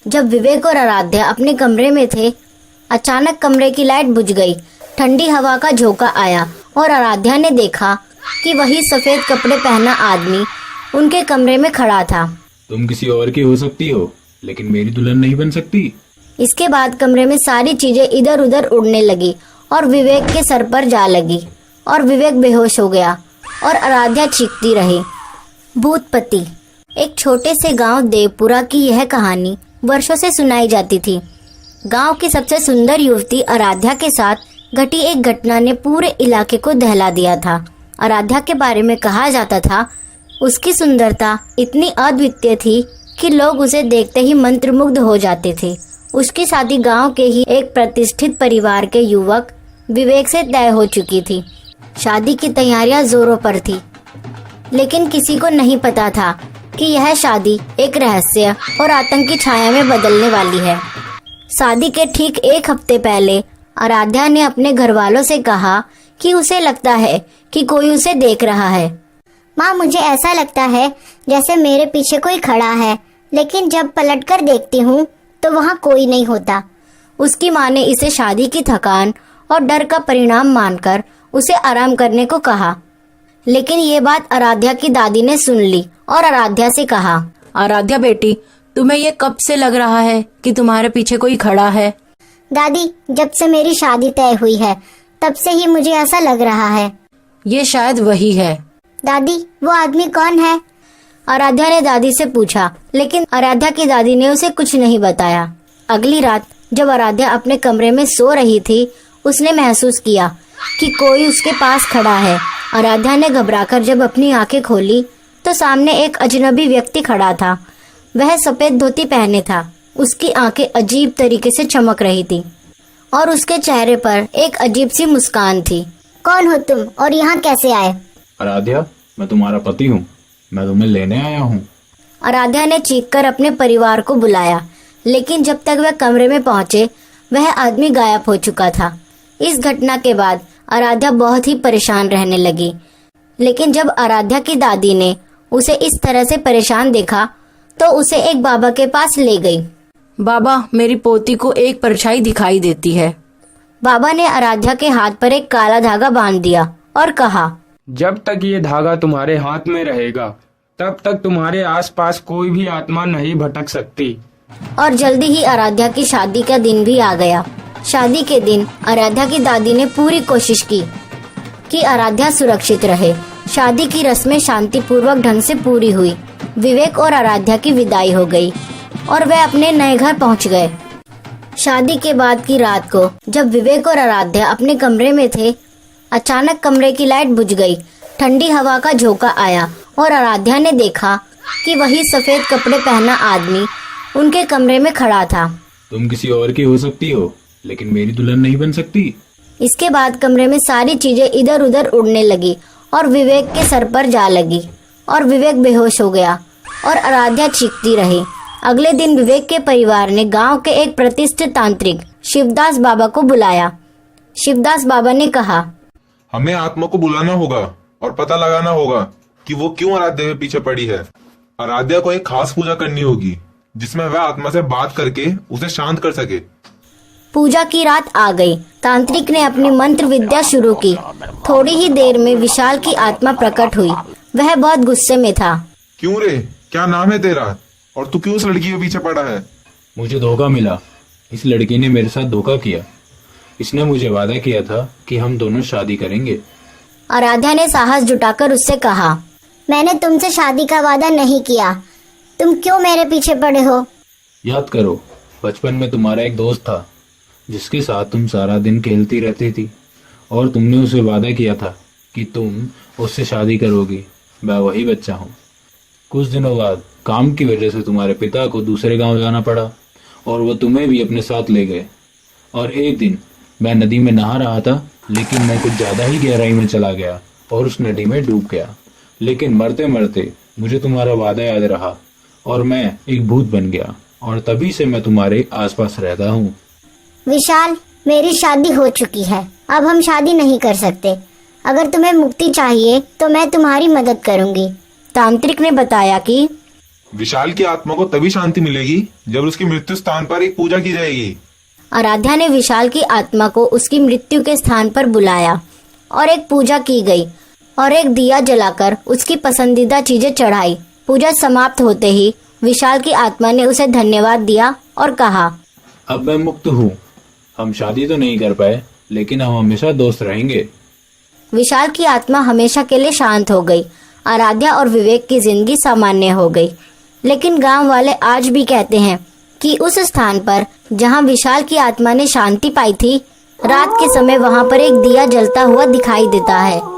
जब विवेक और आराध्या अपने कमरे में थे, अचानक कमरे की लाइट बुझ गई। ठंडी हवा का झोंका आया और आराध्या ने देखा कि वही सफेद कपड़े पहना आदमी उनके कमरे में खड़ा था। तुम किसी और की हो सकती हो, लेकिन मेरी दुल्हन नहीं बन सकती। इसके बाद कमरे में सारी चीजें इधर उधर उड़ने लगी और विवेक के सर पर जा लगी और विवेक बेहोश हो गया और आराध्या चीखती रही। भूतपति। एक छोटे से गांव देवपुरा की यह कहानी वर्षों से सुनाई जाती थी। गांव की सबसे सुंदर युवती आराध्या के साथ घटी एक घटना ने पूरे इलाके को दहला दिया था। आराध्या के बारे में कहा जाता था, उसकी सुंदरता इतनी अद्वितीय थी कि लोग उसे देखते ही मंत्रमुग्ध हो जाते थे। उसकी शादी गांव के ही एक प्रतिष्ठित परिवार के युवक विवेक से तय हो चुकी थी। शादी की तैयारियां जोरों पर थी, लेकिन किसी को नहीं पता था कि यह शादी एक रहस्य और आतंक की छाया में बदलने वाली है। शादी के ठीक एक हफ्ते पहले आराध्या ने अपने घर वालों से कहा कि उसे लगता है कि कोई उसे देख रहा है। माँ, मुझे ऐसा लगता है जैसे मेरे पीछे कोई खड़ा है, लेकिन जब पलटकर देखती हूँ तो वहाँ कोई नहीं होता। उसकी माँ ने इसे शादी की थकान और डर का परिणाम मानकर उसे आराम करने को कहा, लेकिन ये बात आराध्या की दादी ने सुन ली और आराध्या से कहा, आराध्या बेटी, तुम्हें ये कब से लग रहा है कि तुम्हारे पीछे कोई खड़ा है? दादी, जब से मेरी शादी तय हुई है तब से ही मुझे ऐसा लग रहा है। ये शायद वही है। दादी, वो आदमी कौन है? आराध्या ने दादी से पूछा, लेकिन आराध्या की दादी ने उसे कुछ नहीं बताया। अगली रात जब आराध्या अपने कमरे में सो रही थी, उसने महसूस किया कि कोई उसके पास खड़ा है। आराध्या ने घबराकर जब अपनी आंखें खोली तो सामने एक अजनबी व्यक्ति खड़ा था। वह सफेद धोती पहने था। उसकी आंखें अजीब तरीके से चमक रही थी और उसके चेहरे पर एक अजीब सी मुस्कान थी। कौन हो तुम और यहाँ कैसे आए? आराध्या, मैं तुम्हारा पति हूँ। मैं तुम्हें लेने आया हूँ। आराध्या ने चीखकर अपने परिवार को बुलाया, लेकिन जब तक वह कमरे में पहुंचे वह आदमी गायब हो चुका था। इस घटना के बाद आराध्या बहुत ही परेशान रहने लगी, लेकिन जब आराध्या की दादी ने उसे इस तरह से परेशान देखा तो उसे एक बाबा के पास ले गई। बाबा, मेरी पोती को एक परछाई दिखाई देती है। बाबा ने आराध्या के हाथ पर एक काला धागा बांध दिया और कहा, जब तक ये धागा तुम्हारे हाथ में रहेगा तब तक तुम्हारे आसपास कोई भी आत्मा नहीं भटक सकती। और जल्दी ही आराध्या की शादी का दिन भी आ गया। शादी के दिन आराध्या की दादी ने पूरी कोशिश की कि आराध्या सुरक्षित रहे। शादी की रस्में शांतिपूर्वक ढंग से पूरी हुई। विवेक और आराध्या की विदाई हो गई और वे अपने नए घर पहुंच गए। शादी के बाद की रात को जब विवेक और आराध्या अपने कमरे में थे, अचानक कमरे की लाइट बुझ गई। ठंडी हवा का झोंका आया और आराध्या ने देखा कि वही सफेद कपड़े पहना आदमी उनके कमरे में खड़ा था। तुम किसी और की हो सकती हो, लेकिन मेरी दुल्हन नहीं बन सकती। इसके बाद कमरे में सारी चीजें इधर उधर उड़ने लगी और विवेक के सर पर जा लगी और विवेक बेहोश हो गया और आराध्या चीखती रही। अगले दिन विवेक के परिवार ने गांव के एक प्रतिष्ठित तांत्रिक शिवदास बाबा को बुलाया। शिवदास बाबा ने कहा, हमें आत्मा को बुलाना होगा और पता लगाना होगा कि वो क्यों आराध्या के पीछे पड़ी है। आराध्या को एक खास पूजा करनी होगी जिसमें वह आत्मा से बात करके उसे शांत कर सके। पूजा की रात आ गई। तांत्रिक ने अपनी मंत्र विद्या शुरू की। थोड़ी ही देर में विशाल की आत्मा प्रकट हुई। वह बहुत गुस्से में था। क्यों रे, क्या नाम है तेरा और तू क्यों उस लड़की के पीछे पड़ा है? मुझे धोखा मिला। इस लड़की ने मेरे साथ धोखा किया। इसने मुझे वादा किया था कि हम दोनों शादी करेंगे। आराध्या ने साहस जुटाकर उससे कहा, मैंने तुमसे शादी का वादा नहीं किया। तुम क्यों मेरे पीछे पड़े हो? याद करो, बचपन में तुम्हारा एक दोस्त था जिसके साथ तुम सारा दिन खेलती रहती थी और तुमने उसे वादा किया था कि तुम उससे शादी करोगी। मैं वही बच्चा हूँ। कुछ दिनों बाद काम की वजह से तुम्हारे पिता को दूसरे गांव जाना पड़ा और वो तुम्हें भी अपने साथ ले गए। और एक दिन मैं नदी में नहा रहा था, लेकिन मैं कुछ ज़्यादा ही गहराई में चला गया और उस नदी में डूब गया। लेकिन मरते मरते मुझे तुम्हारा वादा याद रहा और मैं एक भूत बन गया और तभी से मैं तुम्हारे आसपास रहता हूँ। विशाल, मेरी शादी हो चुकी है। अब हम शादी नहीं कर सकते। अगर तुम्हें मुक्ति चाहिए तो मैं तुम्हारी मदद करूंगी। तांत्रिक ने बताया कि विशाल की आत्मा को तभी शांति मिलेगी जब उसकी मृत्यु स्थान पर एक पूजा की जाएगी। आराध्या ने विशाल की आत्मा को उसकी मृत्यु के स्थान पर बुलाया और एक पूजा की गई और एक दिया जलाकर उसकी पसंदीदा चीजें चढ़ाई। पूजा समाप्त होते ही विशाल की आत्मा ने उसे धन्यवाद दिया और कहा, अब मैं मुक्त हूँ। हम शादी तो नहीं कर पाए, लेकिन हम हमेशा दोस्त रहेंगे। विशाल की आत्मा हमेशा के लिए शांत हो गई। आराध्या और विवेक की जिंदगी सामान्य हो गई। लेकिन गांव वाले आज भी कहते हैं कि उस स्थान पर जहां विशाल की आत्मा ने शांति पाई थी, रात के समय वहां पर एक दिया जलता हुआ दिखाई देता है।